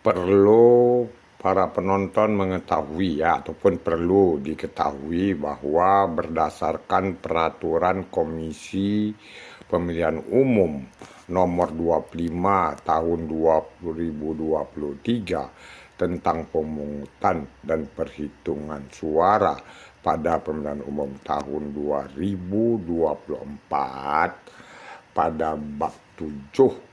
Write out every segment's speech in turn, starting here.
Perlu para penonton mengetahui ataupun perlu diketahui bahwa berdasarkan peraturan Komisi Pemilihan Umum nomor 25 tahun 2023 tentang pemungutan dan perhitungan suara pada pemilihan umum tahun 2024 pada bab 7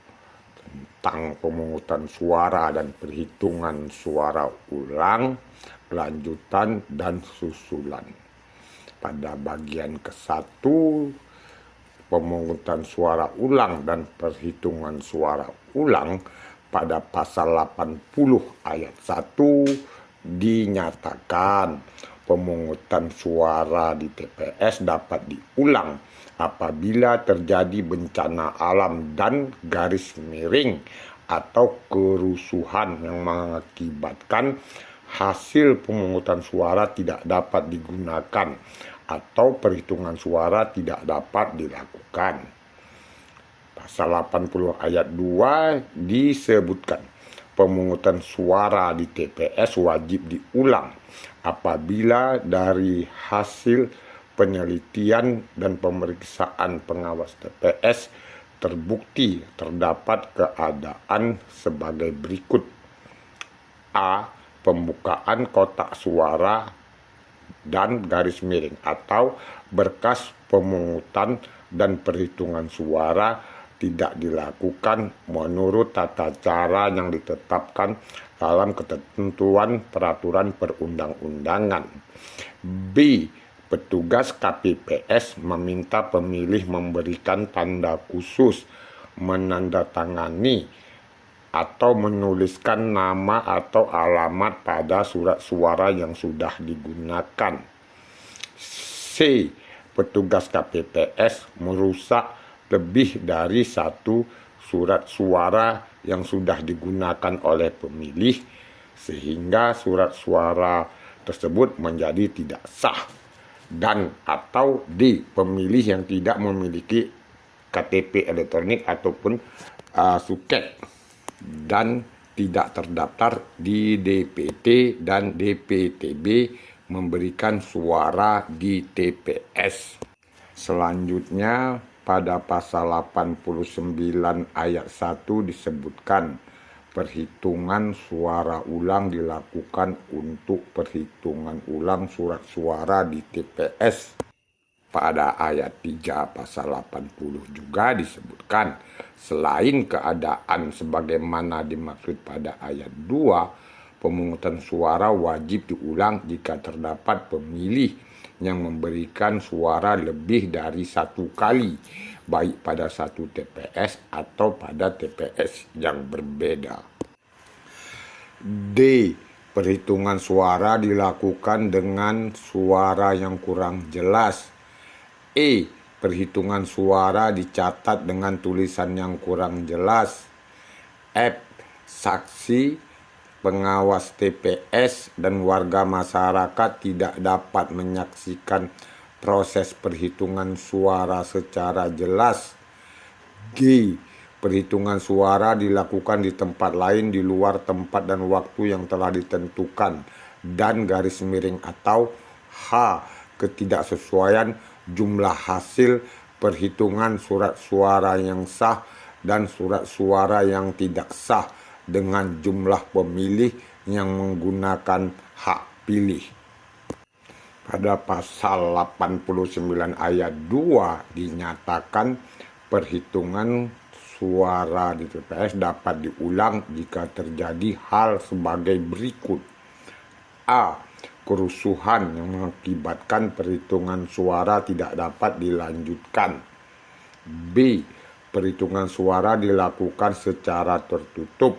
tentang pemungutan suara dan perhitungan suara ulang, lanjutan, dan susulan. Pada bagian ke-1, pemungutan suara ulang dan perhitungan suara ulang pada pasal 80 ayat 1 dinyatakan pemungutan suara di TPS dapat diulang apabila terjadi bencana alam dan garis miring atau kerusuhan yang mengakibatkan hasil pemungutan suara tidak dapat digunakan atau perhitungan suara tidak dapat dilakukan. Pasal 80 ayat 2 disebutkan pemungutan suara di TPS wajib diulang apabila dari hasil penelitian dan pemeriksaan pengawas TPS terbukti terdapat keadaan sebagai berikut. A. Pembukaan kotak suara dan garis miring atau berkas pemungutan dan perhitungan suara tidak dilakukan menurut tata cara yang ditetapkan dalam ketentuan peraturan perundang-undangan. B. Petugas KPPS meminta pemilih memberikan tanda khusus, menandatangani atau menuliskan nama atau alamat pada surat suara yang sudah digunakan. C. Petugas KPPS merusak lebih dari satu surat suara yang sudah digunakan oleh pemilih sehingga surat suara tersebut menjadi tidak sah. Dan atau D. Pemilih yang tidak memiliki KTP elektronik ataupun suket dan tidak terdaftar di DPT dan DPTB memberikan suara di TPS. Selanjutnya pada pasal 89 ayat 1 disebutkan perhitungan suara ulang dilakukan untuk perhitungan ulang surat suara di TPS. Pada ayat 3 pasal 80 juga disebutkan selain keadaan sebagaimana dimaksud pada ayat 2, pemungutan suara wajib diulang jika terdapat pemilih yang memberikan suara lebih dari satu kali, baik pada satu TPS atau pada TPS yang berbeda. D. Perhitungan suara dilakukan dengan suara yang kurang jelas. E. Perhitungan suara dicatat dengan tulisan yang kurang jelas. F. Saksi, pengawas TPS, dan warga masyarakat tidak dapat menyaksikan proses perhitungan suara secara jelas. G. Perhitungan suara dilakukan di tempat lain di luar tempat dan waktu yang telah ditentukan, dan garis miring atau H. Ketidaksesuaian jumlah hasil perhitungan surat suara yang sah dan surat suara yang tidak sah dengan jumlah pemilih yang menggunakan hak pilih. Pada pasal 89 ayat 2 dinyatakan perhitungan suara di TPS dapat diulang jika terjadi hal sebagai berikut. A. Kerusuhan yang mengakibatkan perhitungan suara tidak dapat dilanjutkan. B. Perhitungan suara dilakukan secara tertutup.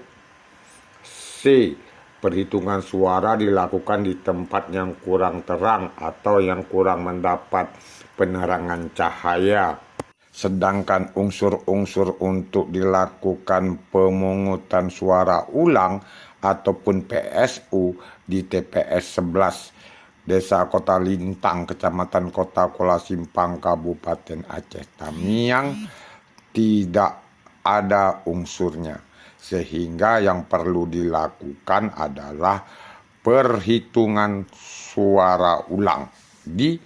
C. Perhitungan suara dilakukan di tempat yang kurang terang atau yang kurang mendapat penerangan cahaya. Sedangkan unsur-unsur untuk dilakukan pemungutan suara ulang ataupun PSU di TPS 11 Desa Kota Lintang, Kecamatan Kota Kuala Simpang, Kabupaten Aceh Tamiang tidak ada unsurnya, sehingga yang perlu dilakukan adalah perhitungan suara ulang di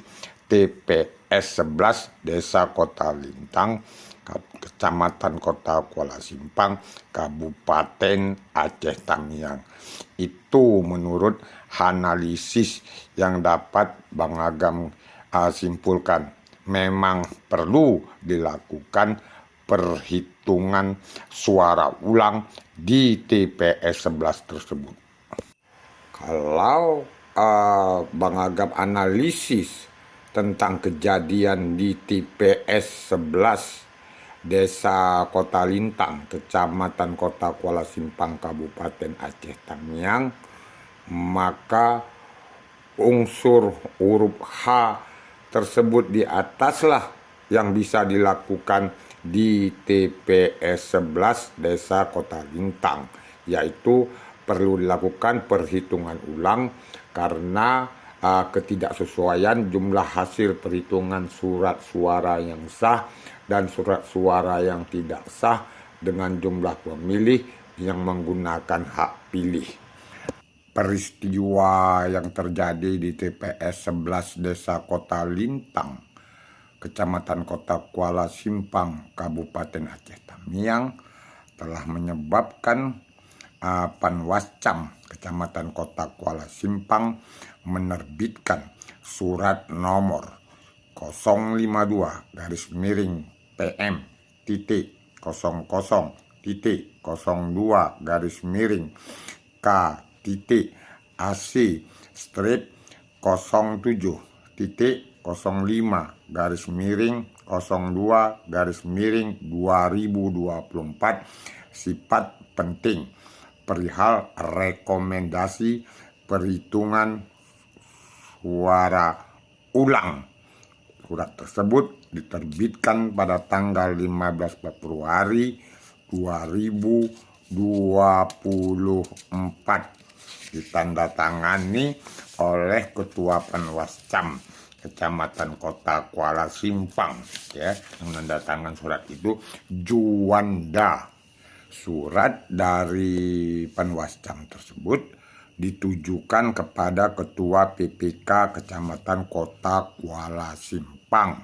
TPS 11 Desa Kota Lintang, Kecamatan Kota Kuala Simpang, Kabupaten Aceh Tamiang. Itu menurut analisis yang dapat Bang Agam simpulkan. Memang perlu dilakukan perhitungan suara ulang di TPS 11 tersebut. Kalau Bang Agam analisis tentang kejadian di TPS 11 Desa Kota Lintang, Kecamatan Kota Kuala Simpang, Kabupaten Aceh Tamiang, maka unsur huruf H tersebut di ataslah yang bisa dilakukan di TPS 11 Desa Kota Lintang, yaitu perlu dilakukan perhitungan ulang karena ketidaksesuaian jumlah hasil perhitungan surat suara yang sah dan surat suara yang tidak sah dengan jumlah pemilih yang menggunakan hak pilih. Peristiwa yang terjadi di TPS 11 Desa Kota Lintang, Kecamatan Kota Kuala Simpang, Kabupaten Aceh Tamiang telah menyebabkan Panwascam Kecamatan Kota Kuala Simpang menerbitkan surat nomor 052-PM titik 00.02 K titik AC strip 07.05 02/2024 sifat penting perihal rekomendasi perhitungan suara ulang. Surat tersebut diterbitkan pada tanggal 15 Februari 2024, ditandatangani oleh Ketua Panwascam Kecamatan Kota Kuala Simpang, ya, yang menandatangani surat itu Juanda. Surat dari Panwascam tersebut ditujukan kepada Ketua PPK Kecamatan Kota Kuala Simpang.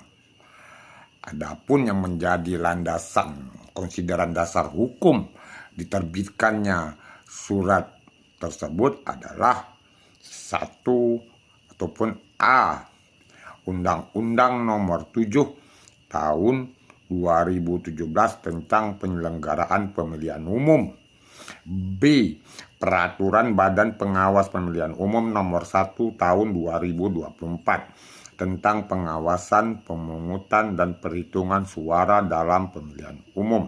Adapun yang menjadi landasan konsideran dasar hukum diterbitkannya surat tersebut adalah 1 ataupun A, Undang-Undang Nomor 7 Tahun 2017 tentang penyelenggaraan pemilihan umum. B, Peraturan Badan Pengawas Pemilihan Umum Nomor 1 Tahun 2024 tentang pengawasan, pemungutan, dan perhitungan suara dalam pemilihan umum.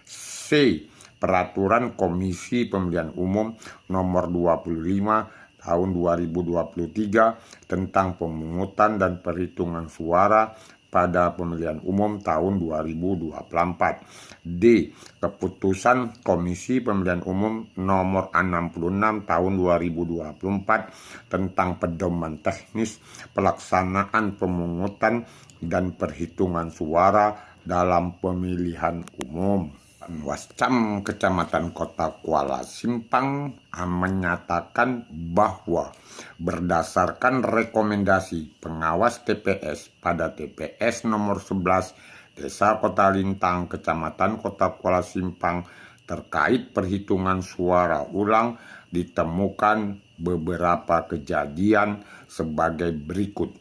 C, Peraturan Komisi Pemilihan Umum Nomor 25 Tahun 2023 tentang pemungutan dan perhitungan suara pada pemilihan umum tahun 2024. D, Keputusan Komisi Pemilihan Umum Nomor 66 Tahun 2024 tentang pedoman teknis pelaksanaan pemungutan dan perhitungan suara dalam pemilihan umum. Panwascam Kecamatan Kota Kuala Simpang menyatakan bahwa berdasarkan rekomendasi pengawas TPS pada TPS nomor 11 Desa Kota Lintang, Kecamatan Kota Kuala Simpang terkait perhitungan suara ulang ditemukan beberapa kejadian sebagai berikut.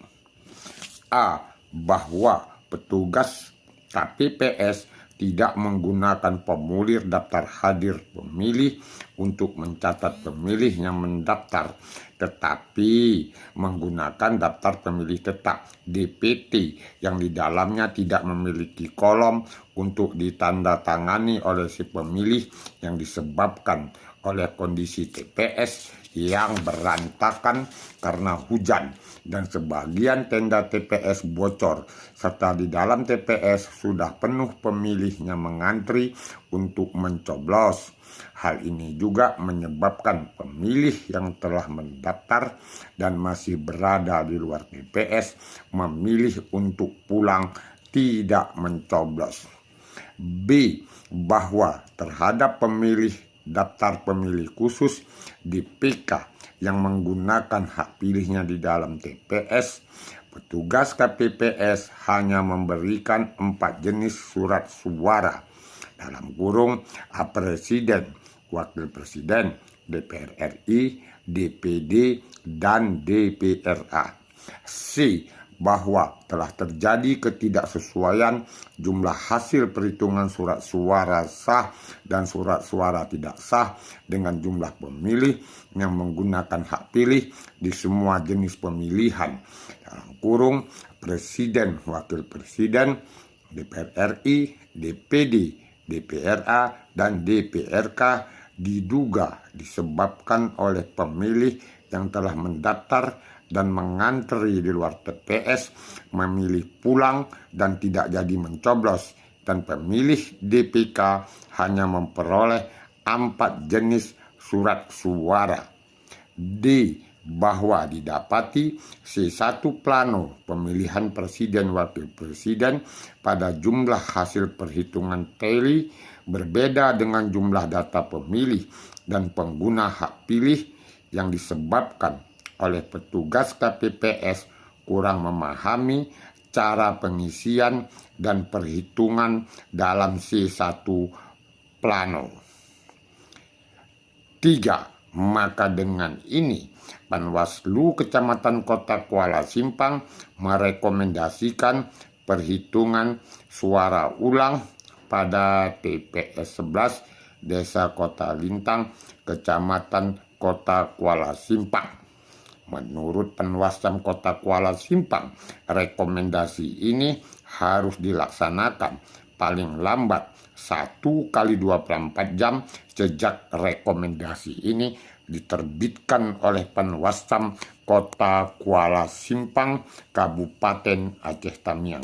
A, bahwa petugas KPPS tidak menggunakan formulir daftar hadir pemilih untuk mencatat pemilih yang mendaftar, tetapi menggunakan daftar pemilih tetap DPT yang di dalamnya tidak memiliki kolom untuk ditandatangani oleh si pemilih yang disebabkan oleh kondisi TPS yang berantakan karena hujan dan sebagian tenda TPS bocor serta di dalam TPS sudah penuh pemilihnya mengantri untuk mencoblos. Hal ini juga menyebabkan pemilih yang telah mendaftar dan masih berada di luar TPS memilih untuk pulang tidak mencoblos. B, bahwa terhadap pemilih daftar pemilih khusus DPK yang menggunakan hak pilihnya di dalam TPS, petugas KPPS hanya memberikan 4 jenis surat suara dalam kurung Presiden, Wakil Presiden, DPR RI, DPD, dan DPRA. C. Bahwa telah terjadi ketidaksesuaian jumlah hasil perhitungan surat suara sah dan surat suara tidak sah dengan jumlah pemilih yang menggunakan hak pilih di semua jenis pemilihan dalam kurung Presiden, Wakil Presiden, DPR RI, DPD, DPRA, dan DPRK diduga disebabkan oleh pemilih yang telah mendaftar dan mengantri di luar TPS memilih pulang dan tidak jadi mencoblos, dan pemilih DPK hanya memperoleh 4 jenis surat suara. D. Bahwa didapati C1 plano pemilihan presiden wakil presiden pada jumlah hasil perhitungan tally berbeda dengan jumlah data pemilih dan pengguna hak pilih yang disebabkan oleh petugas KPPS kurang memahami cara pengisian dan perhitungan dalam C1 plano. 3. Maka dengan ini Panwaslu Kecamatan Kota Kuala Simpang merekomendasikan perhitungan suara ulang pada TPS 11 Desa Kota Lintang, Kecamatan Kota Kuala Simpang. Menurut Panwascam Kota Kuala Simpang, rekomendasi ini harus dilaksanakan paling lambat 1 kali 24 jam sejak rekomendasi ini diterbitkan oleh Panwascam Kota Kuala Simpang, Kabupaten Aceh Tamiang.